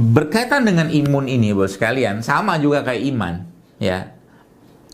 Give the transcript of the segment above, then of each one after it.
berkaitan dengan imun ini, bos sekalian, sama juga kayak iman, ya.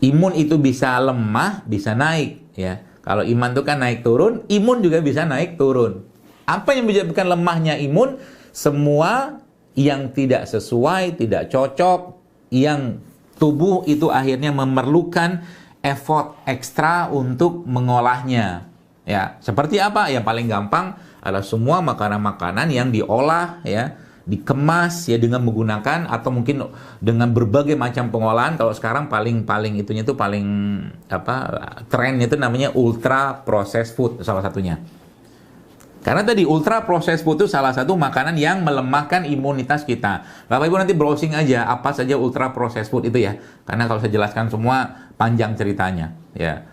Imun itu bisa lemah, bisa naik, ya. Kalau iman itu kan naik turun, imun juga bisa naik turun. Apa yang menyebabkan lemahnya imun? Semua yang tidak sesuai, tidak cocok, yang tubuh itu akhirnya memerlukan effort ekstra untuk mengolahnya. Ya, seperti apa? Yang paling gampang adalah semua makanan-makanan yang diolah, ya, dikemas ya dengan menggunakan atau mungkin dengan berbagai macam pengolahan. Kalau sekarang paling itunya itu paling trennya itu namanya ultra processed food salah satunya. Karena tadi ultra processed food itu salah satu makanan yang melemahkan imunitas kita. Bapak Ibu nanti browsing aja apa saja ultra processed food itu ya. Karena kalau saya jelaskan semua panjang ceritanya ya.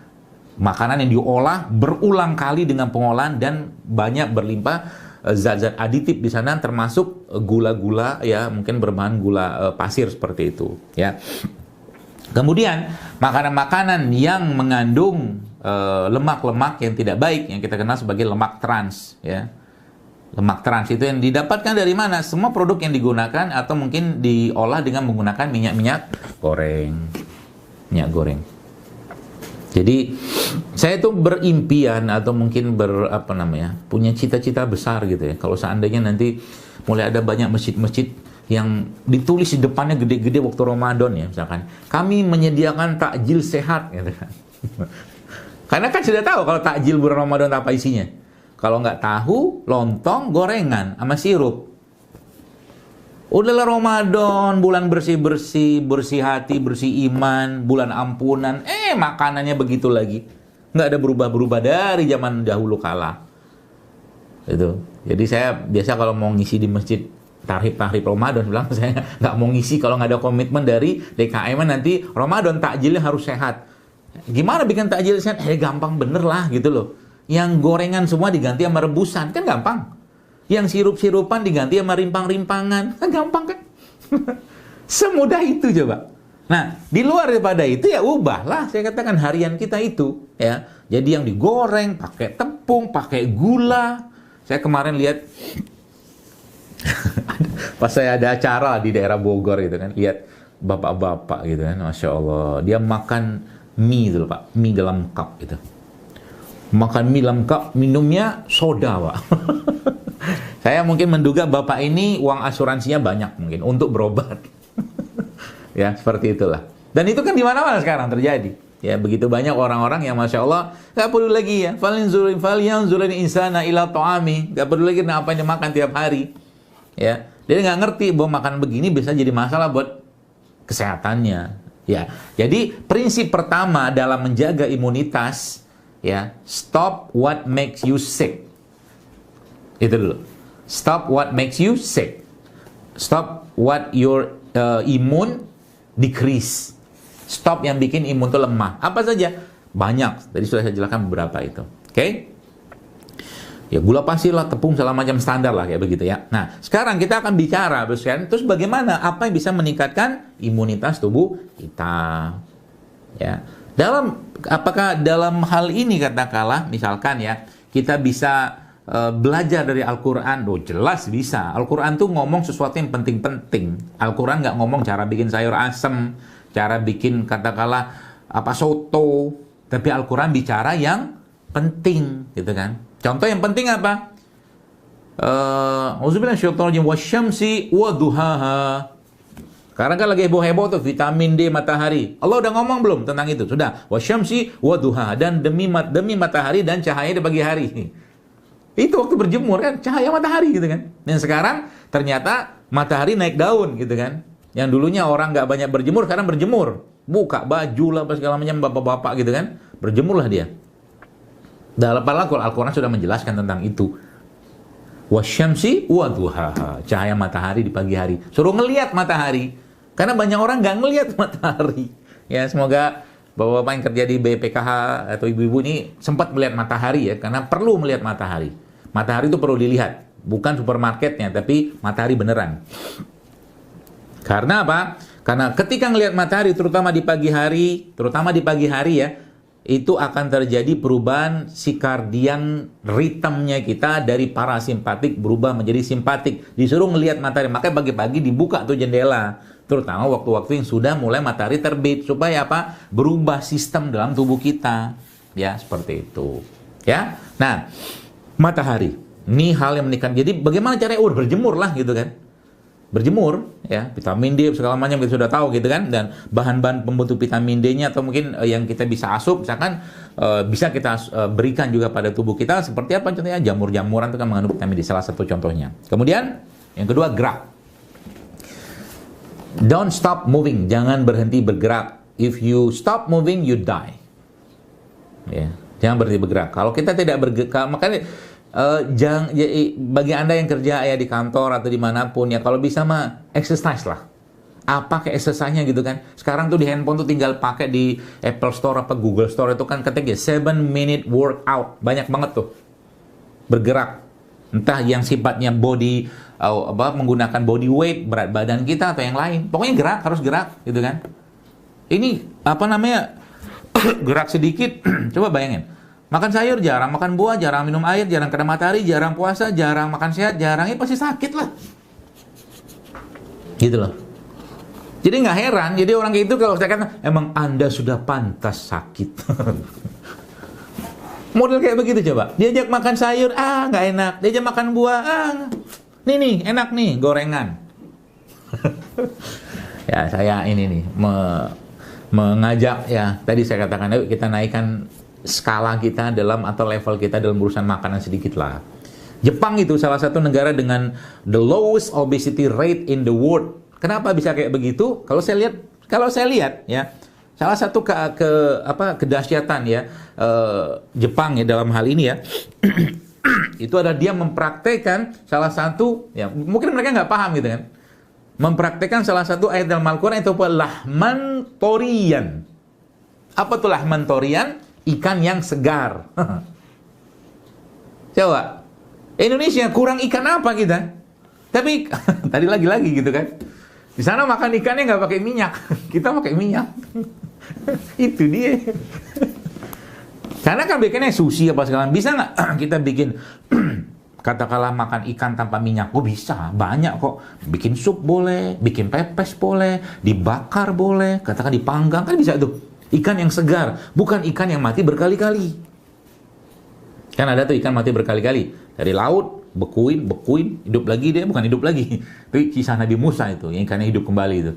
Makanan yang diolah berulang kali dengan pengolahan dan banyak berlimpah zat-zat aditif di sana, termasuk gula-gula ya, mungkin berbahan gula pasir seperti itu ya. Kemudian makanan-makanan yang mengandung lemak-lemak yang tidak baik yang kita kenal sebagai lemak trans ya. Lemak trans itu yang didapatkan dari mana? Semua produk yang digunakan atau mungkin diolah dengan menggunakan minyak goreng. Minyak goreng. Jadi saya tuh berimpian atau mungkin punya cita-cita besar gitu ya. Kalau seandainya nanti mulai ada banyak masjid-masjid yang ditulis di depannya gede-gede waktu Ramadan ya, misalkan kami menyediakan takjil sehat gitu kan. Karena kan sudah tahu kalau takjil bulan Ramadan apa isinya. Kalau nggak tahu, lontong, gorengan sama sirup. Udahlah Ramadan, bulan bersih-bersih, bersih hati, bersih iman, bulan ampunan. Makanannya begitu lagi. Nggak ada berubah-berubah dari zaman dahulu kala. Itu. Jadi saya biasa kalau mau ngisi di masjid tahrib Ramadan, bilang saya nggak mau ngisi kalau nggak ada komitmen dari DKM nanti Ramadan takjilnya harus sehat. Gimana bikin takjil sehat? Gampang bener lah gitu loh. Yang gorengan semua diganti sama rebusan, kan gampang. Yang sirup-sirupan diganti sama rimpang-rimpangan. Kan gampang kan? Semudah itu coba. Nah, di luar daripada itu ya ubahlah. Saya katakan harian kita itu. Ya. Jadi yang digoreng, pakai tepung, pakai gula. Saya kemarin lihat, pas saya ada acara di daerah Bogor gitu kan. Lihat bapak-bapak gitu kan. Masya Allah. Dia makan mie itu Pak. Mie dalam cup gitu. Makan mie dalam cup, minumnya soda Pak. Saya mungkin menduga bapak ini uang asuransinya banyak mungkin untuk berobat. Ya, seperti itulah. Dan itu kan di mana-mana sekarang terjadi. Ya, begitu banyak orang-orang yang Masya Allah nggak perlu lagi ya. Falyanzuril insana ila ta'ami. Nggak perlu lagi apa yang dimakan tiap hari. Ya, dia nggak ngerti bahwa makan begini bisa jadi masalah buat kesehatannya. Ya, jadi prinsip pertama dalam menjaga imunitas ya, stop what makes you sick. Itu dulu. Stop what makes you sick. Stop what your immune decrease. Stop yang bikin imun itu lemah. Apa saja? Banyak. Tadi sudah saya jelaskan beberapa itu. Oke? Ya gula pasir lah, tepung segala macam standar lah kayak begitu ya. Nah, sekarang kita akan bicara terus bagaimana apa yang bisa meningkatkan imunitas tubuh kita. Ya. Apakah dalam hal ini katakanlah misalkan ya, kita bisa belajar dari Al-Quran? Jelas bisa. Al-Quran tuh ngomong sesuatu yang penting-penting. Al-Quran nggak ngomong cara bikin sayur asem, cara bikin katakanlah soto, tapi Al-Quran bicara yang penting gitu kan. Contoh yang penting apa? Auzubillahi wasyamsi wa duhaha. Sekarang kan lagi heboh-heboh tuh vitamin D matahari. Allah udah ngomong belum tentang itu? Sudah. Wasyamsi wa duhaha, dan demi matahari dan cahaya di pagi hari. Itu waktu berjemur kan, cahaya matahari gitu kan. Dan sekarang ternyata matahari naik daun gitu kan. Yang dulunya orang nggak banyak berjemur, sekarang berjemur. Buka baju lah, segala macam bapak-bapak gitu kan. Berjemurlah dia. Dalam Al-Quran sudah menjelaskan tentang itu. Wasyamsi wa duhaha, cahaya matahari di pagi hari. Suruh ngelihat matahari. Karena banyak orang nggak ngelihat matahari. Ya, semoga bapak-bapak yang kerja di BPKH atau ibu-ibu ini sempat melihat matahari ya, karena perlu melihat matahari. Matahari itu perlu dilihat, bukan supermarketnya, tapi matahari beneran. Karena apa? Karena ketika ngelihat matahari, terutama di pagi hari ya, itu akan terjadi perubahan circadian rhythmnya kita dari parasimpatik berubah menjadi simpatik. Disuruh ngelihat matahari, makanya pagi-pagi dibuka tuh jendela, terutama waktu-waktu yang sudah mulai matahari terbit, supaya apa? Berubah sistem dalam tubuh kita, ya seperti itu. Ya, nah matahari ini hal yang meningkat. Jadi bagaimana caranya? Berjemur lah gitu kan. Berjemur, ya, vitamin D segala macam kita sudah tahu gitu kan, dan bahan-bahan pembentuk vitamin D-nya atau mungkin yang kita bisa asup, misalkan bisa kita berikan juga pada tubuh kita. Seperti apa contohnya? Jamur-jamuran itu kan mengandung vitamin D, salah satu contohnya. Kemudian yang kedua, gerak. Don't stop moving, jangan berhenti bergerak. If you stop moving, you die. Ya, jangan berhenti bergerak. Kalau kita tidak bergerak, makanya bagi Anda yang kerja ya di kantor atau dimanapun ya, kalau bisa mah exercise lah. Apa kayak exercise-nya gitu kan. Sekarang tuh di handphone tuh tinggal pakai di Apple Store apa Google Store itu kan ketik ya 7-minute workout. Banyak banget tuh. Bergerak. Entah yang sifatnya body menggunakan body weight, berat badan kita atau yang lain. Pokoknya gerak, harus gerak gitu kan. Ini apa namanya? Gerak sedikit. Coba bayangin. Makan sayur jarang, makan buah jarang, minum air jarang, kena matahari jarang, puasa jarang, makan sehat jarang, ini pasti sakit lah. Gitu loh. Jadi nggak heran, jadi orang kayak itu kalau saya katakan, emang Anda sudah pantas sakit. Model kayak begitu coba. Diajak makan sayur, nggak enak. Diajak makan buah, nih enak nih, gorengan. Ya saya ini nih, mengajak ya, tadi saya katakan, ayo kita naikkan skala kita dalam atau level kita dalam urusan makanan sedikit lah. Jepang itu salah satu negara dengan the lowest obesity rate in the world. Kenapa bisa kayak begitu? Kalau saya lihat ya, salah satu kedahsyatan ya Jepang ya dalam hal ini ya, itu adalah dia mempraktekkan salah satu ya, mungkin mereka nggak paham gitu kan, mempraktekkan salah satu ayat dalam Al-Quran itu apa? Lahman toriyan. Apa tuh lahman toriyan? Ikan yang segar. Coba, Indonesia kurang ikan apa kita? Tapi tadi lagi-lagi gitu kan. Di sana makan ikannya nggak pakai minyak, kita pakai minyak. Itu dia. Karena kan bikinnya sushi apa segala, bisa nggak kita bikin katakanlah makan ikan tanpa minyak? Oh bisa, banyak kok. Bikin sup boleh, bikin pepes boleh, dibakar boleh, katakan dipanggang kan bisa tuh. Ikan yang segar, bukan ikan yang mati berkali-kali. Kan ada tuh ikan mati berkali-kali. Dari laut, bekuin, hidup lagi dia, bukan hidup lagi. Itu kisah Nabi Musa itu, yang ikannya hidup kembali itu.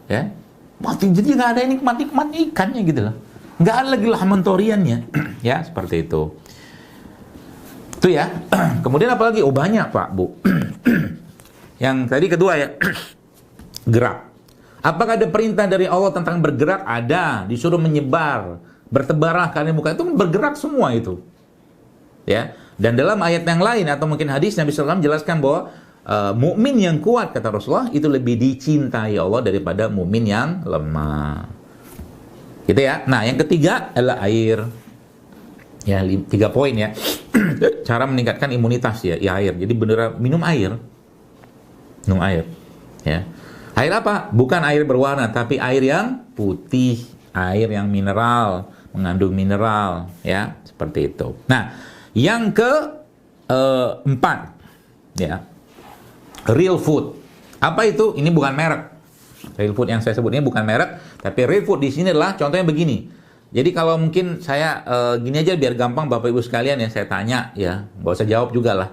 Ya, mati, jadi nggak ada yang nikmat ikannya gitu loh. Nggak ada lagi lahman toriannya. Ya, seperti itu. Itu ya. Kemudian apa lagi? Oh banyak Pak, Bu. Yang tadi kedua ya, gerak. Apakah ada perintah dari Allah tentang bergerak? Ada, disuruh menyebar, bertebarlah kalian muka, itu bergerak semua itu. Ya. Dan dalam ayat yang lain atau mungkin hadis Nabi SAW jelaskan bahwa mukmin yang kuat kata Rasulullah itu lebih dicintai Allah daripada mukmin yang lemah. Gitu ya. Nah, yang ketiga adalah air. Ya, 3 poin ya. Cara meningkatkan imunitas ya, air. Jadi beneran minum air. Minum air. Ya. Air apa? Bukan air berwarna, tapi air yang putih, air yang mineral, mengandung mineral, ya, seperti itu. Nah, yang keempat, ya, real food. Apa itu? Ini bukan merek. Real food yang saya sebut ini bukan merek, tapi real food di sini adalah contohnya begini. Jadi kalau mungkin saya gini aja biar gampang Bapak Ibu sekalian ya, saya tanya ya, nggak usah jawab juga lah,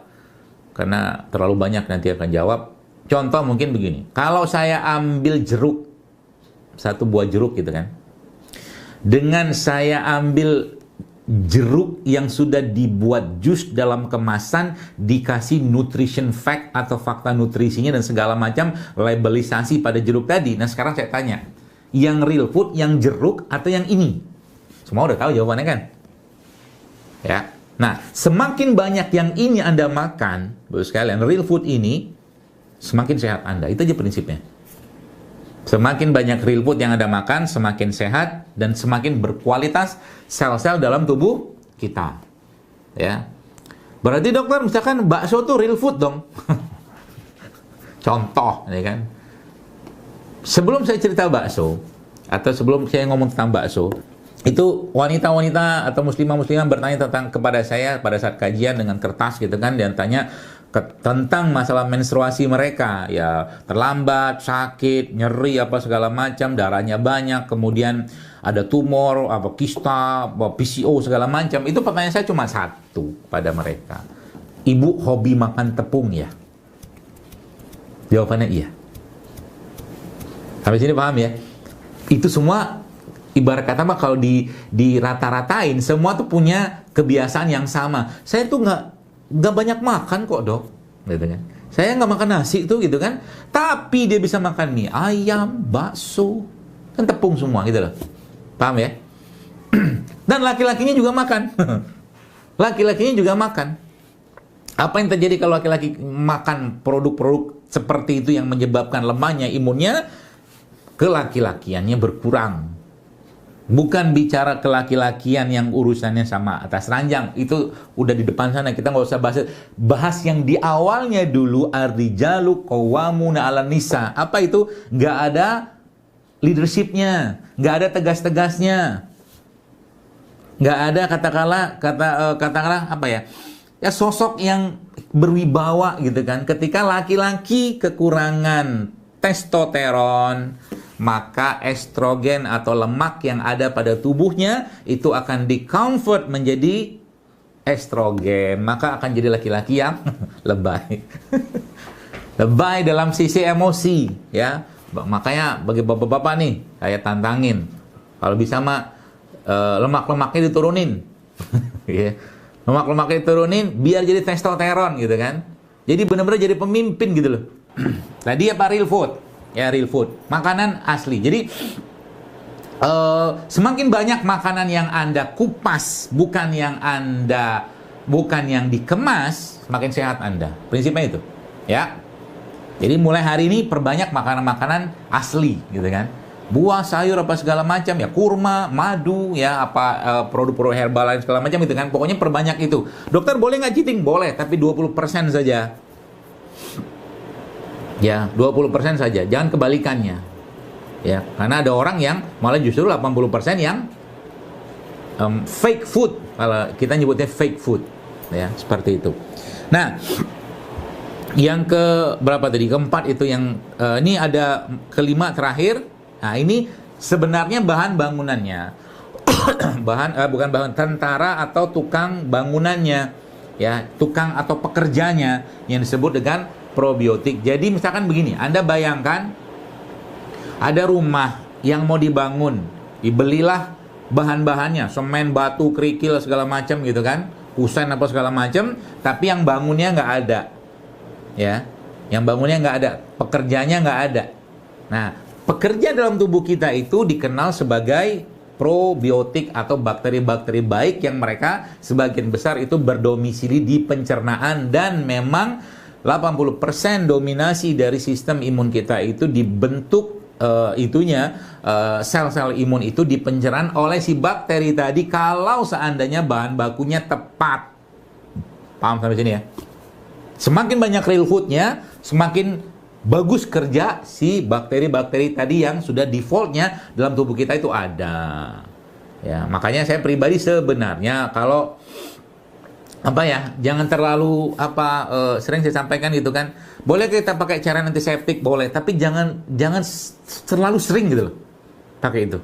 karena terlalu banyak nanti akan jawab. Contoh mungkin begini, kalau saya ambil jeruk, satu buah jeruk gitu kan, dengan saya ambil jeruk yang sudah dibuat jus dalam kemasan, dikasih nutrition fact atau fakta nutrisinya dan segala macam labelisasi pada jeruk tadi. Nah sekarang saya tanya, yang real food, yang jeruk atau yang ini? Semua udah tahu jawabannya kan? Ya. Nah, semakin banyak yang ini Anda makan, Bapak sekalian, real food ini, semakin sehat Anda. Itu aja prinsipnya. Semakin banyak real food yang Anda makan, semakin sehat dan semakin berkualitas sel-sel dalam tubuh kita. Ya. Berarti dokter, misalkan bakso tuh real food dong. Contoh, ya kan. Sebelum saya cerita bakso, atau sebelum saya ngomong tentang bakso, Itu wanita-wanita atau muslimah-muslimah bertanya kepada saya pada saat kajian dengan kertas gitu kan, dan tanya tentang masalah menstruasi mereka, ya terlambat, sakit, nyeri apa segala macam, darahnya banyak, kemudian ada tumor, apa kista, apa PCO segala macam. Itu pertanyaan saya cuma satu pada mereka. Ibu hobi makan tepung ya? Jawabannya iya. Sampai sini paham ya? Itu semua ibarat kata mah kalau di rata-ratain semua tuh punya kebiasaan yang sama. Saya tuh nggak banyak makan kok dok, gitu kan. Saya nggak makan nasi tuh gitu kan. Tapi dia bisa makan mie ayam, bakso, kan tepung semua gitu loh. Paham ya? Dan laki-lakinya juga makan. Laki-lakinya juga makan. Apa yang terjadi kalau laki-laki makan produk-produk seperti itu yang menyebabkan lemahnya imunnya? Kelaki-lakiannya berkurang. Bukan bicara kelaki-lakian yang urusannya sama atas ranjang. Itu udah di depan sana, kita nggak usah bahas. Bahas yang di awalnya dulu, ar-rijalu qawwamuna 'alan nisa. Apa itu? Nggak ada leadershipnya, nggak ada tegas-tegasnya, nggak ada katakanlah apa ya? Ya sosok yang berwibawa gitu kan. Ketika laki-laki kekurangan testosteron, maka estrogen atau lemak yang ada pada tubuhnya itu akan di-convert menjadi estrogen, maka akan jadi laki-laki yang lebay. Lebay dalam sisi emosi, ya. Makanya bagi bapak-bapak nih, saya tantangin. Kalau bisa mah lemak-lemaknya diturunin. Ya. Lemak-lemaknya diturunin biar jadi testosteron gitu kan. Jadi benar-benar jadi pemimpin gitu loh. Nah, dia apa? Real food. Ya, real food, makanan asli. Jadi semakin banyak makanan yang Anda kupas, bukan yang dikemas, semakin sehat Anda. Prinsipnya itu, ya. Jadi mulai hari ini perbanyak makanan-makanan asli, gitu kan. Buah, sayur apa segala macam, ya kurma, madu, ya apa produk-produk herbal lain segala macam gitu kan. Pokoknya perbanyak itu. Dokter boleh nggak cheating? Boleh, tapi 20% saja. Ya, 20% saja, jangan kebalikannya. Ya, karena ada orang yang malah justru 80% yang fake food. Kalau kita nyebutnya fake food, ya, seperti itu. Nah, yang ke berapa tadi? Keempat itu yang ini ada kelima terakhir. Nah, ini sebenarnya bahan bangunannya. Bukan bahan tentara atau tukang bangunannya, ya, tukang atau pekerjanya yang disebut dengan probiotik. Jadi misalkan begini, Anda bayangkan ada rumah yang mau dibangun, dibelilah bahan-bahannya, semen, batu, kerikil segala macam gitu kan, kusen apa segala macam, tapi yang bangunnya nggak ada, ya, yang bangunnya nggak ada, pekerjanya nggak ada. Nah, pekerja dalam tubuh kita itu dikenal sebagai probiotik atau bakteri-bakteri baik yang mereka sebagian besar itu berdomisili di pencernaan, dan memang 80% dominasi dari sistem imun kita itu dibentuk sel-sel imun itu di pencernaan oleh si bakteri tadi kalau seandainya bahan bakunya tepat. Paham sampai sini ya? Semakin banyak real foodnya, semakin bagus kerja si bakteri-bakteri tadi yang sudah defaultnya dalam tubuh kita itu ada. Ya, makanya saya pribadi sebenarnya kalau apa ya, jangan terlalu sering saya sampaikan gitu kan, boleh kita pakai cairan antiseptik boleh, tapi jangan terlalu sering gitu loh pakai itu.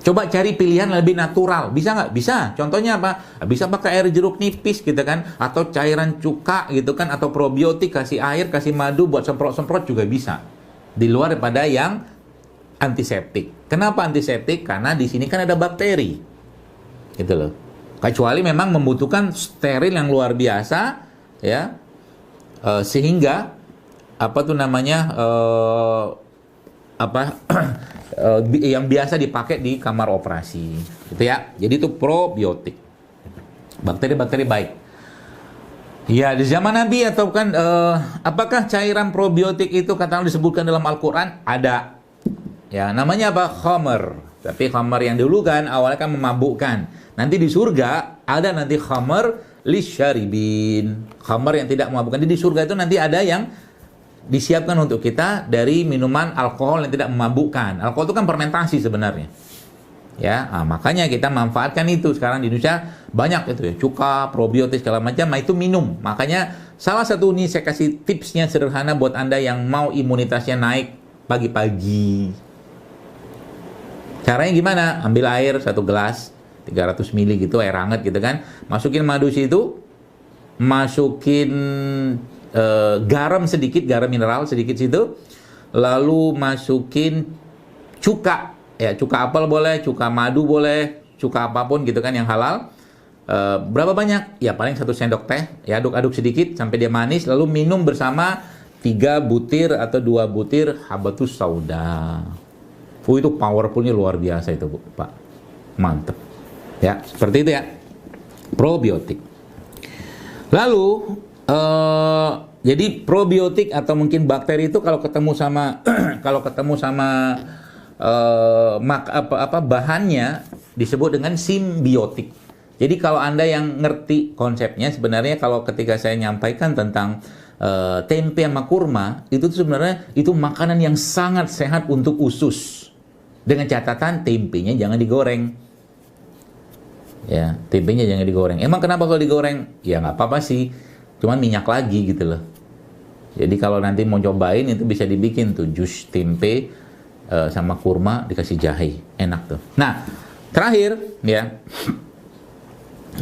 Coba cari pilihan lebih natural, bisa nggak? Bisa. Contohnya apa? Bisa pakai air jeruk nipis gitu kan, atau cairan cuka gitu kan, atau probiotik, kasih air, kasih madu buat semprot-semprot juga bisa. Di luar daripada yang antiseptik. Kenapa antiseptik? Karena di sini kan ada bakteri, gitu loh. Kecuali memang membutuhkan steril yang luar biasa, ya, sehingga yang biasa dipakai di kamar operasi, gitu ya. Jadi itu probiotik, bakteri-bakteri baik. Ya, di zaman Nabi atau kan apakah cairan probiotik itu katakanlah disebutkan dalam Al-Quran? Ada. Ya, namanya apa? Khamr. Tapi khamr yang dulu kan awalnya kan memabukkan. Nanti di surga ada nanti khamr lisyaribin. Khamr yang tidak memabukkan. Di surga itu nanti ada yang disiapkan untuk kita dari minuman alkohol yang tidak memabukkan. Alkohol itu kan fermentasi sebenarnya. Ya, makanya kita manfaatkan itu. Sekarang di Indonesia banyak itu ya, cuka, probiotik segala macam, nah itu minum. Makanya salah satu nih saya kasih tipsnya sederhana buat Anda yang mau imunitasnya naik pagi-pagi. Caranya gimana? Ambil air 1 gelas, 300 ml gitu, air hangat gitu kan. Masukin madu situ, masukin garam sedikit, garam mineral sedikit situ, lalu masukin cuka. Ya, cuka apel boleh, cuka madu boleh, cuka apapun gitu kan yang halal. Berapa banyak? Ya paling 1 sendok teh. Ya aduk-aduk sedikit sampai dia manis. Lalu minum bersama 3 butir atau 2 butir habatus sauda. Itu powerfulnya luar biasa itu, Pak. Mantep. Ya, seperti itu ya. Probiotik. Lalu, jadi probiotik atau mungkin bakteri itu kalau ketemu sama bahannya disebut dengan simbiotik. Jadi kalau Anda yang ngerti konsepnya, sebenarnya kalau ketika saya nyampaikan tentang tempe sama kurma, itu tuh sebenarnya itu makanan yang sangat sehat untuk usus. Dengan catatan tempenya jangan digoreng. Ya, tempenya jangan digoreng. Emang kenapa kalau digoreng? Ya nggak apa-apa sih, cuman minyak lagi gitu loh. Jadi kalau nanti mau cobain itu bisa dibikin tuh jus tempe sama kurma dikasih jahe, enak tuh. Nah, terakhir ya,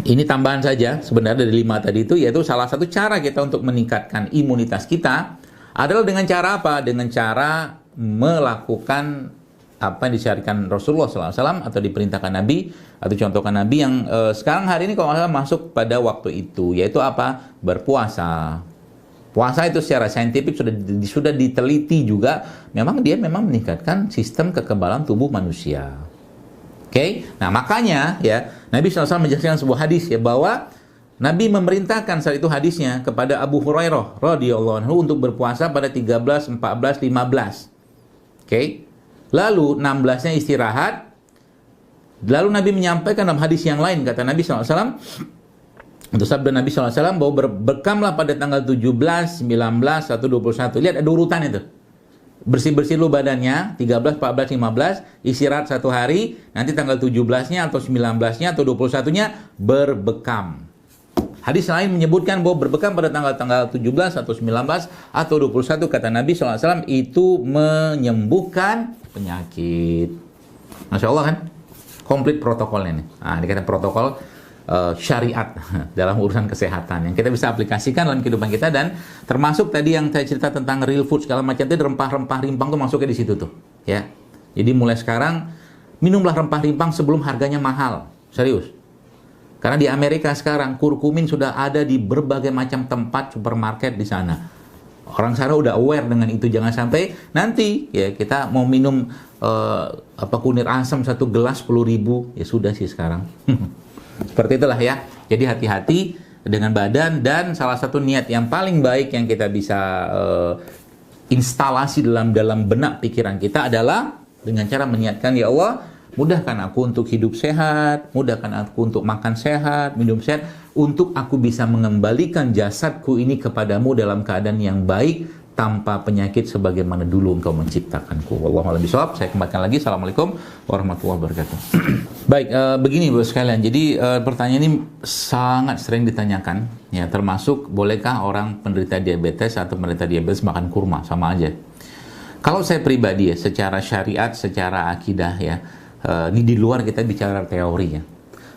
ini tambahan saja sebenarnya dari 5 tadi itu, yaitu salah satu cara kita untuk meningkatkan imunitas kita adalah dengan cara apa? Dengan cara melakukan apa yang disyariatkan Rasulullah SAW atau diperintahkan Nabi atau contohkan Nabi yang sekarang hari ini kalau nggak salah masuk pada waktu itu, yaitu apa? Berpuasa. Puasa itu secara saintifik sudah diteliti juga, memang dia meningkatkan sistem kekebalan tubuh manusia. Oke, nah makanya ya Nabi SAW menjelaskan sebuah hadis ya bahwa Nabi memerintahkan saat itu hadisnya kepada Abu Hurairah radhiyallahu anhu untuk berpuasa pada 13, 14, 15. Oke, lalu 16-nya istirahat. Lalu Nabi menyampaikan dalam hadis yang lain, kata Nabi SAW, untuk sabda Nabi SAW bahwa berbekamlah pada tanggal 17, 19, 1, 21. Lihat ada urutan itu. Bersih-bersih dulu badannya, 13, 14, 15, istirahat 1 hari, nanti tanggal 17-nya atau 19-nya atau 21-nya berbekam. Hadis lain menyebutkan bahwa berbekam pada tanggal 17 atau 19 atau 21, kata Nabi SAW, itu menyembuhkan penyakit. Masya Allah kan? Komplit protokolnya nih. Nah, ini kata protokol syariat dalam urusan kesehatan yang kita bisa aplikasikan dalam kehidupan kita, dan termasuk tadi yang saya cerita tentang real food segala macam itu, rempah-rempah rimpang tuh masuknya di situ tuh ya. Jadi mulai sekarang minumlah rempah rimpang sebelum harganya mahal, serius, karena di Amerika sekarang kurkumin sudah ada di berbagai macam tempat supermarket di sana. Orang sana udah aware dengan itu. Jangan sampai nanti ya kita mau minum kunir asam 1 gelas 10.000, ya sudah sih sekarang. Seperti itulah ya. Jadi hati-hati dengan badan, dan salah satu niat yang paling baik yang kita bisa instalasi dalam benak pikiran kita adalah dengan cara meniatkan, ya Allah, mudahkan aku untuk hidup sehat, mudahkan aku untuk makan sehat, minum sehat, untuk aku bisa mengembalikan jasadku ini kepadamu dalam keadaan yang baik, tanpa penyakit sebagaimana dulu engkau menciptakanku. Wallahu a'lam bishawab. Saya kembalikan lagi. Assalamualaikum warahmatullahi wabarakatuh. Baik, begini Bapak sekalian. Jadi pertanyaan ini sangat sering ditanyakan, ya, termasuk bolehkah orang penderita diabetes atau penderita diabetes makan kurma? Sama aja. Kalau saya pribadi ya, secara syariat, secara akidah ya, ini di luar kita bicara teori ya,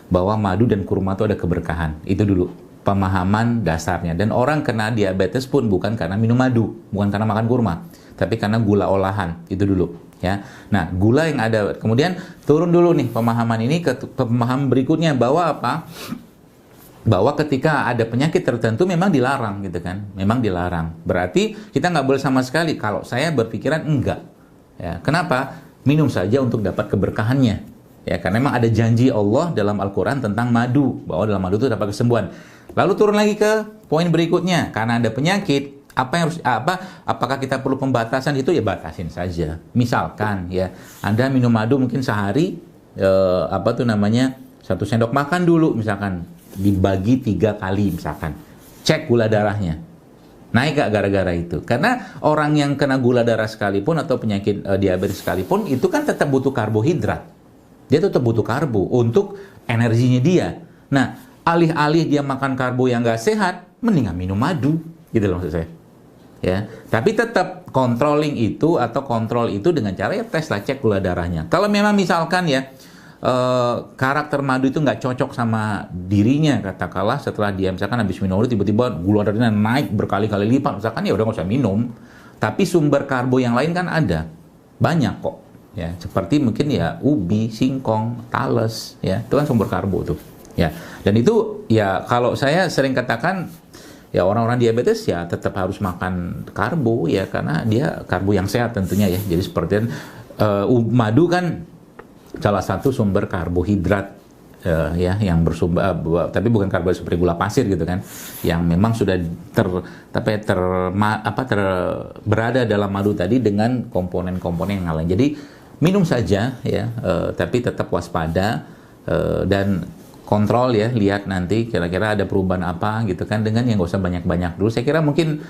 bahwa madu dan kurma itu ada keberkahan. Itu dulu pemahaman dasarnya. Dan orang kena diabetes pun bukan karena minum madu, bukan karena makan kurma, tapi karena gula olahan. Itu dulu ya. Nah, gula yang ada, kemudian turun dulu nih pemahaman ini ke pemahaman berikutnya, bahwa apa? Bahwa ketika ada penyakit tertentu memang dilarang gitu kan, memang dilarang. Berarti kita nggak boleh sama sekali. Kalau saya berpikiran enggak ya. Kenapa? Minum saja untuk dapat keberkahannya ya, karena memang ada janji Allah dalam Al-Quran tentang madu, bahwa dalam madu itu dapat kesembuhan. Lalu turun lagi ke poin berikutnya, karena ada penyakit, apakah kita perlu pembatasan? Itu ya batasin saja. Misalkan ya, Anda minum madu mungkin sehari 1 sendok makan dulu, misalkan dibagi 3 kali, misalkan cek gula darahnya naik gak gara-gara itu. Karena orang yang kena gula darah sekalipun atau penyakit diabetes sekalipun, itu kan tetap butuh karbohidrat Dia tetap butuh karbo untuk energinya dia. Nah, alih-alih dia makan karbo yang nggak sehat, mendingan minum madu, gitu loh maksud saya. Ya, tapi tetap controlling itu atau kontrol itu dengan cara ya tes lah, cek gula darahnya. Kalau memang misalkan ya karakter madu itu nggak cocok sama dirinya, katakanlah setelah dia misalkan habis minum madu tiba-tiba gula darahnya naik berkali-kali lipat, misalkan ya udah nggak usah minum. Tapi sumber karbo yang lain kan ada, banyak kok. Ya, seperti mungkin ya ubi, singkong, tales, ya itu kan sumber karbo tuh. Ya, dan itu ya kalau saya sering katakan ya orang-orang diabetes ya tetap harus makan karbo ya karena dia karbo yang sehat tentunya ya. Jadi seperti madu kan salah satu sumber karbohidrat ya yang bersumber tapi bukan karbohidrat seperti gula pasir gitu kan, yang memang sudah berada dalam madu tadi dengan komponen-komponen yang lain. Jadi minum saja ya, tapi tetap waspada dan kontrol ya, lihat nanti kira-kira ada perubahan apa gitu kan, dengan yang nggak usah banyak-banyak dulu. Saya kira mungkin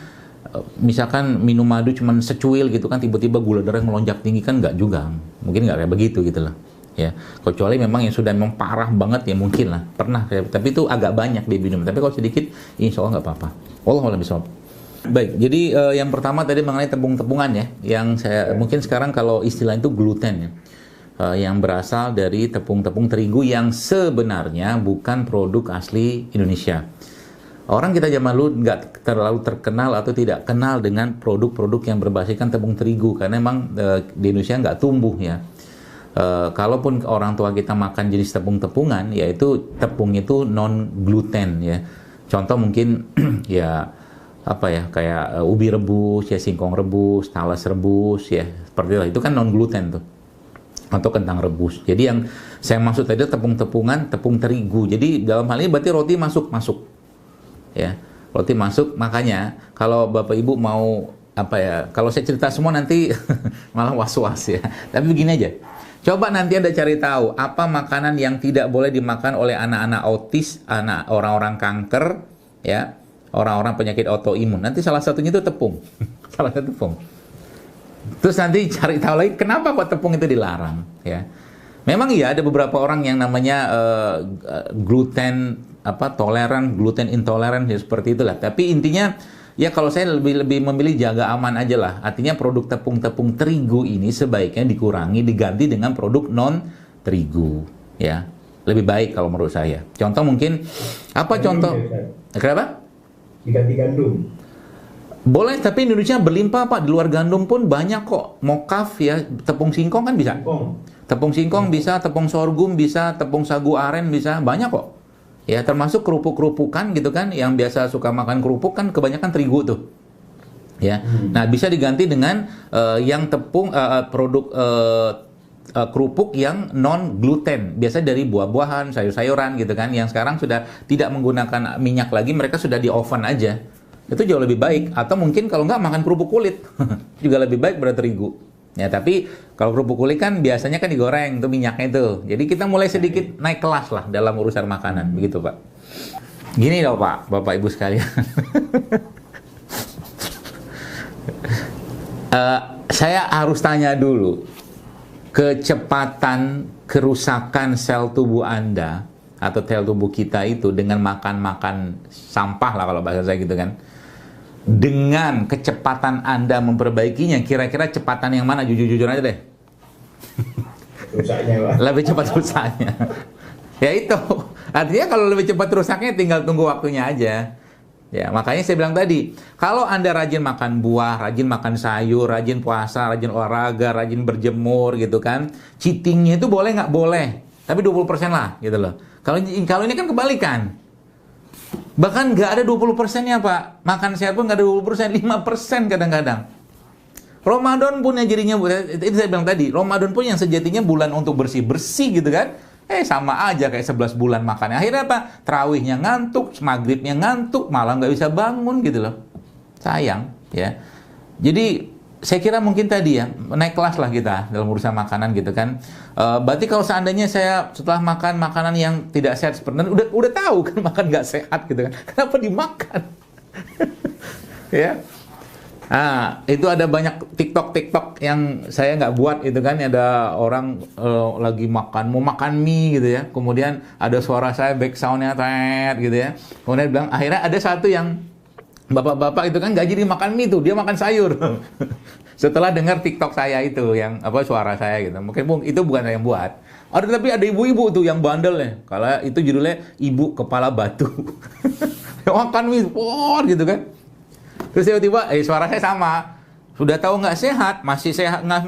misalkan minum madu cuman secuil gitu kan, tiba-tiba gula darah melonjak tinggi kan nggak juga, mungkin nggak kayak begitu gitu loh ya. Kecuali memang yang sudah memparah banget ya mungkin lah pernah, tapi itu agak banyak diminum. Tapi kalau sedikit insya Allah nggak apa-apa. Wallahu a'lam bishawab. Baik, jadi yang pertama tadi mengenai tepung-tepungan ya, yang saya mungkin sekarang kalau istilah itu gluten ya, yang berasal dari tepung-tepung terigu yang sebenarnya bukan produk asli Indonesia. Orang kita zaman dulu nggak terlalu terkenal atau tidak kenal dengan produk-produk yang berbasiskan tepung terigu karena memang di Indonesia nggak tumbuh ya. Kalaupun orang tua kita makan jenis tepung-tepungan, yaitu tepung itu non gluten ya. Contoh mungkin ya apa ya, kayak ubi rebus ya, singkong rebus, talas rebus ya, seperti itu kan non gluten tuh, atau kentang rebus. Jadi yang saya maksud tadi tepung-tepungan, tepung terigu. Jadi dalam hal ini berarti roti masuk ya, roti masuk. Makanya kalau Bapak Ibu mau apa ya, kalau saya cerita semua nanti malah was-was ya, tapi begini aja, coba nanti Anda cari tahu apa makanan yang tidak boleh dimakan oleh anak-anak autis, anak orang-orang kanker ya, orang-orang penyakit autoimun. Nanti salah satunya itu tepung. Salah satu tepung. Terus nanti cari tahu lagi kenapa kok tepung itu dilarang ya. Memang iya ada beberapa orang yang namanya gluten toleran, gluten intoleran ya, seperti itulah. Tapi intinya ya kalau saya lebih memilih jaga aman aja lah. Artinya produk tepung-tepung terigu ini sebaiknya dikurangi, diganti dengan produk non terigu ya. Lebih baik kalau menurut saya. Contoh mungkin apa contoh? Kenapa? Diganti gandum. Boleh, tapi Indonesia berlimpah Pak. Di luar gandum pun banyak kok. Mokaf ya, tepung singkong kan bisa. Tepung singkong bisa, tepung sorghum bisa, tepung sagu aren bisa, banyak kok. Ya, termasuk kerupuk-kerupukan gitu kan, yang biasa suka makan kerupuk kan kebanyakan terigu tuh. Ya. Nah, bisa diganti dengan yang tepung produk kerupuk yang non gluten, biasa dari buah-buahan, sayur-sayuran gitu kan, yang sekarang sudah tidak menggunakan minyak lagi, mereka sudah di oven aja. Itu jauh lebih baik. Atau mungkin kalau nggak makan kerupuk kulit juga lebih baik daripada terigu. Ya, tapi kalau kerupuk kulit kan biasanya kan digoreng tuh minyaknya itu. Jadi kita mulai sedikit naik kelas lah dalam urusan makanan, begitu Pak. Gini loh Pak, Bapak Ibu sekalian. Saya harus tanya dulu, kecepatan kerusakan sel tubuh Anda atau sel tubuh kita itu dengan makan-makan sampah lah kalau bahasa saya gitu kan, dengan kecepatan Anda memperbaikinya, kira-kira cepatan yang mana? Jujur-jujur aja deh. Rusaknya Pak. Lebih cepat rusaknya. Ya itu, artinya kalau lebih cepat rusaknya tinggal tunggu waktunya aja. Ya, makanya saya bilang tadi, kalau Anda rajin makan buah, rajin makan sayur, rajin puasa, rajin olahraga, rajin berjemur gitu kan, cheatingnya itu boleh nggak? Boleh. Tapi 20% lah gitu loh. Kalau ini kan kebalikan. Bahkan nggak ada 20%-nya Pak. Makan sehat pun nggak ada 20%, 5% kadang-kadang. Ramadan pun yang jadinya, itu saya bilang tadi, Ramadan pun yang sejatinya bulan untuk bersih-bersih gitu kan, sama aja kayak 11 bulan makannya. Akhirnya apa? Tarawihnya ngantuk, maghribnya ngantuk, malam nggak bisa bangun gitu loh. Sayang ya. Jadi saya kira mungkin tadi ya, naik kelas lah kita dalam urusan makanan gitu kan. Berarti kalau seandainya saya setelah makan makanan yang tidak sehat seperti itu, udah tahu kan makan nggak sehat gitu kan, kenapa dimakan? Ya. Itu ada banyak TikTok yang saya nggak buat itu kan, ada orang lagi mau makan mie gitu ya, kemudian ada suara saya back soundnya tet gitu ya, kemudian bilang akhirnya ada satu yang bapak-bapak itu kan nggak jadi makan mie tuh, dia makan sayur. Setelah dengar TikTok saya itu yang suara saya gitu, mungkin itu bukan saya yang buat. Tapi ada ibu-ibu tuh yang bandel ya, kalau itu judulnya Ibu Kepala Batu. Makan mie, gitu kan. Terus tiba-tiba, suara saya sama. Sudah tahu nggak sehat,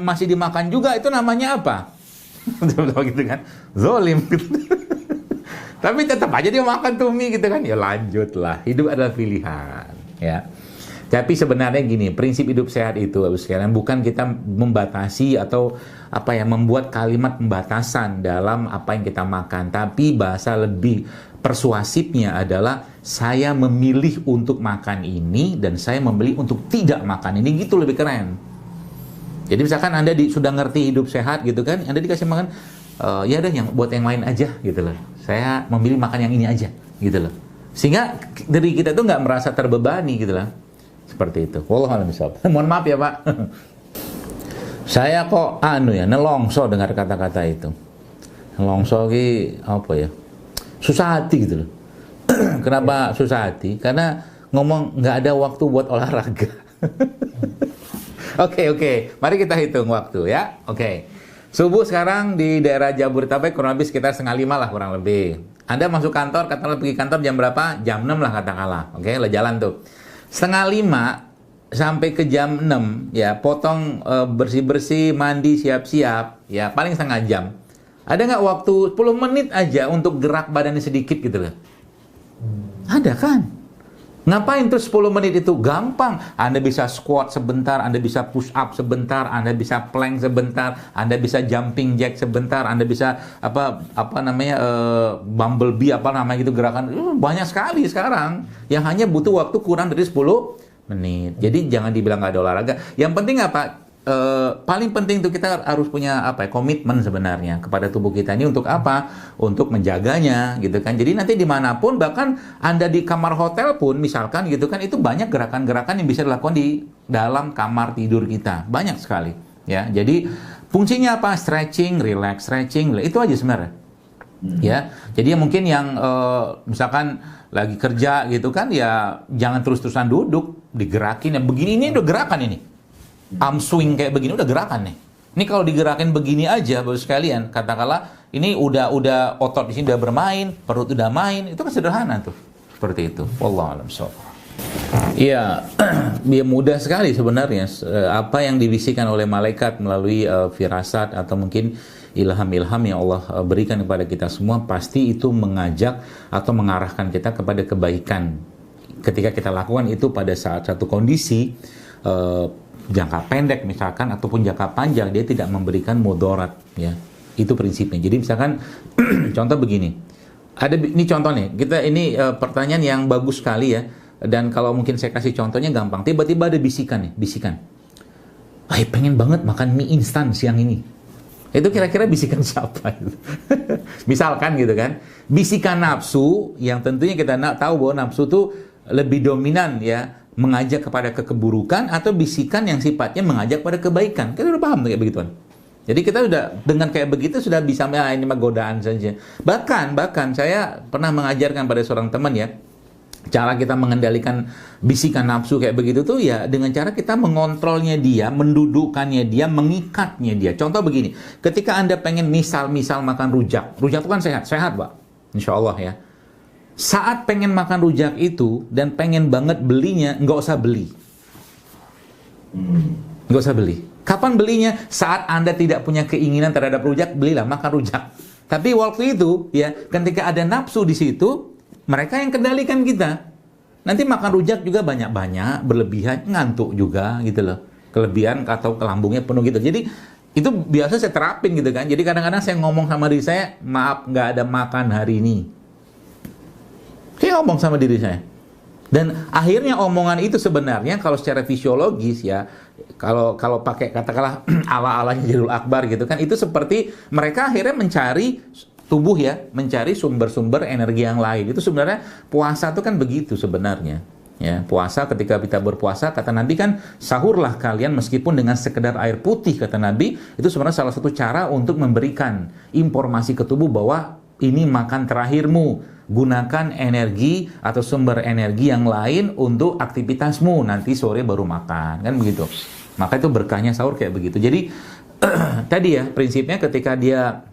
masih dimakan juga, itu namanya apa? Gitu kan, zolim. Tapi tetap aja dia makan tuh mie gitu kan. Ya lanjutlah, hidup adalah pilihan. Ya. Tapi sebenarnya gini, prinsip hidup sehat itu, sekalian, bukan kita membatasi atau membuat kalimat pembatasan dalam apa yang kita makan. Tapi bahasa lebih persuasifnya adalah saya memilih untuk makan ini dan saya memilih untuk tidak makan ini, gitu lebih keren. Jadi misalkan Anda sudah ngerti hidup sehat gitu kan, Anda dikasih makan, ya udah buat yang lain aja gitu loh. Saya memilih makan yang ini aja gitu loh. Sehingga diri kita tuh nggak merasa terbebani gitu loh. Seperti itu. Wallahu a'lam bishawab. Mohon maaf ya Pak. Saya kok nelongso dengar kata-kata itu. Nelongso ki apa ya? Susah hati gitu loh. Kenapa susah hati? Karena ngomong nggak ada waktu buat olahraga. Oke. Mari kita hitung waktu ya. Oke. Subuh sekarang di daerah Jabodetabek kurang lebih sekitar 4:30 lah kurang lebih. Anda masuk kantor, katakanlah pergi kantor jam berapa? Jam 6 lah katakanlah. Oke, lah jalan tuh. 4:30 sampai ke jam 6 ya, potong bersih-bersih, mandi, siap-siap ya, paling setengah jam. Ada nggak waktu 10 menit aja untuk gerak badannya sedikit gitu loh? Ada kan? Ngapain tuh 10 menit itu? Gampang. Anda bisa squat sebentar, Anda bisa push up sebentar, Anda bisa plank sebentar, Anda bisa jumping jack sebentar, Anda bisa bumblebee gitu gerakan. Banyak sekali sekarang yang hanya butuh waktu kurang dari 10 menit. Jadi jangan dibilang nggak ada olahraga. Yang penting apa? Paling penting itu kita harus punya komitmen sebenarnya kepada tubuh kita ini untuk apa? Untuk menjaganya gitu kan. Jadi nanti dimanapun, bahkan Anda di kamar hotel pun misalkan gitu kan, itu banyak gerakan-gerakan yang bisa dilakukan di dalam kamar tidur kita, banyak sekali ya. Jadi fungsinya apa? Stretching, relax, itu aja sebenarnya. Ya, jadi mungkin yang misalkan lagi kerja gitu kan, ya jangan terus-terusan duduk, digerakin ya. Begini, ini udah gerakan ini. Arm swing kayak begini udah gerakan nih. Ini kalau digerakin begini aja Bapak sekalian, katakanlah ini udah otot di sini udah bermain, perut udah main, itu kan sederhana tuh. Seperti itu. Wallahu a'lam bishawab. Iya, dia mudah sekali sebenarnya. Apa yang dibisikkan oleh malaikat melalui firasat atau mungkin ilham-ilham yang Allah berikan kepada kita semua, pasti itu mengajak atau mengarahkan kita kepada kebaikan. Ketika kita lakukan itu pada saat satu kondisi jangka pendek misalkan ataupun jangka panjang, dia tidak memberikan mudarat ya. Itu prinsipnya. Jadi misalkan contoh begini. Ini contoh nih. Kita ini pertanyaan yang bagus sekali ya. Dan kalau mungkin saya kasih contohnya gampang. Tiba-tiba ada bisikan. Pengen banget makan mie instan siang ini. Itu kira-kira bisikan siapa? Misalkan gitu kan. Bisikan nafsu yang tentunya kita tahu bahwa nafsu itu lebih dominan ya, mengajak kepada keburukan, atau bisikan yang sifatnya mengajak pada kebaikan. Kita udah paham kayak begituan. Jadi kita udah dengan kayak begitu sudah bisa, ini mah godaan saja. Bahkan saya pernah mengajarkan pada seorang teman ya, cara kita mengendalikan bisikan nafsu kayak begitu tuh ya dengan cara kita mengontrolnya dia, mendudukkannya dia, mengikatnya dia. Contoh begini, ketika Anda pengen misal makan rujak itu kan sehat Pak, insya Allah ya. Saat pengen makan rujak itu dan pengen banget belinya, nggak usah beli. Nggak usah beli. Kapan belinya? Saat Anda tidak punya keinginan terhadap rujak, belilah, makan rujak. Tapi waktu itu, ya, ketika ada nafsu di situ, mereka yang kendalikan kita. Nanti makan rujak juga banyak-banyak, berlebihan, ngantuk juga gitu loh. Kelebihan atau lambungnya penuh gitu. Jadi itu biasa saya terapin gitu kan. Jadi kadang-kadang saya ngomong sama diri saya, maaf nggak ada makan hari ini. Saya ngomong sama diri saya. Dan akhirnya omongan itu sebenarnya kalau secara fisiologis ya, kalau pakai katakanlah ala-alanya Jalil Akbar gitu kan, itu seperti mereka akhirnya mencari tubuh ya, mencari sumber-sumber energi yang lain. Itu sebenarnya puasa itu kan begitu sebenarnya. Ya, puasa, ketika kita berpuasa, kata Nabi kan, sahurlah kalian meskipun dengan sekedar air putih, kata Nabi. Itu sebenarnya salah satu cara untuk memberikan informasi ke tubuh bahwa ini makan terakhirmu. Gunakan energi atau sumber energi yang lain untuk aktivitasmu. Nanti sore baru makan, kan begitu. Maka itu berkahnya sahur kayak begitu. Jadi tadi ya prinsipnya ketika dia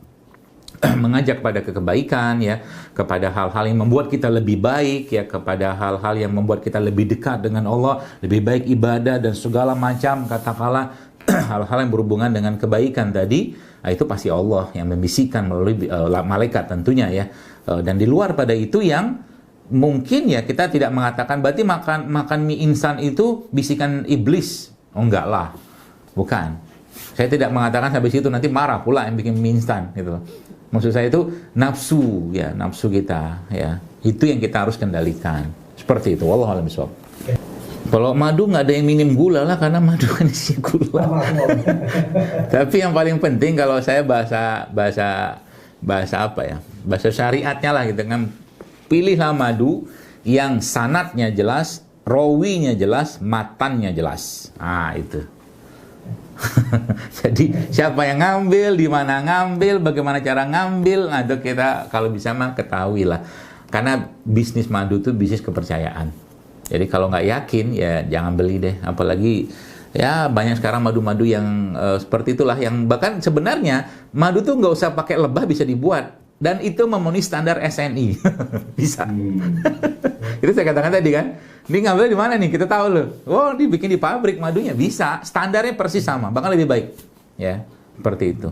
mengajak pada kebaikan, ya, kepada hal-hal yang membuat kita lebih baik, ya, kepada hal-hal yang membuat kita lebih dekat dengan Allah, lebih baik ibadah dan segala macam katakanlah hal-hal yang berhubungan dengan kebaikan tadi, nah, itu pasti Allah yang membisikkan melalui malaikat tentunya, ya. Dan di luar pada itu yang mungkin ya kita tidak mengatakan berarti makan mie instan itu bisikan iblis. Oh, enggak lah, bukan. Saya tidak mengatakan sampai situ nanti marah pula yang bikin mie instan gitu. Maksud saya itu nafsu, ya, nafsu kita, ya. Itu yang kita harus kendalikan. Seperti itu. Wallahu a'lam bishawab. Kalau madu nggak ada yang minim gula lah, karena madu kan isi gula. Tapi yang paling penting kalau saya bahasa apa ya? Bahasa syariatnya lah gitu kan. Pilihlah madu yang sanadnya jelas, rawinya jelas, matannya jelas. Ah, itu. Jadi siapa yang ngambil, di mana ngambil, bagaimana cara ngambil, nah itu kita kalau bisa mah ketahui lah. Karena bisnis madu itu bisnis kepercayaan. Jadi kalau nggak yakin ya jangan beli deh. Apalagi ya banyak sekarang madu-madu yang seperti itulah, yang bahkan sebenarnya madu tuh nggak usah pakai lebah bisa dibuat. Dan itu memenuhi standar SNI. Bisa. Itu saya katakan tadi kan. Ini ngambil di mana nih? Kita tahu loh. Oh, dibikin di pabrik madunya. Bisa. Standarnya persis sama. Bahkan lebih baik. Ya, seperti itu.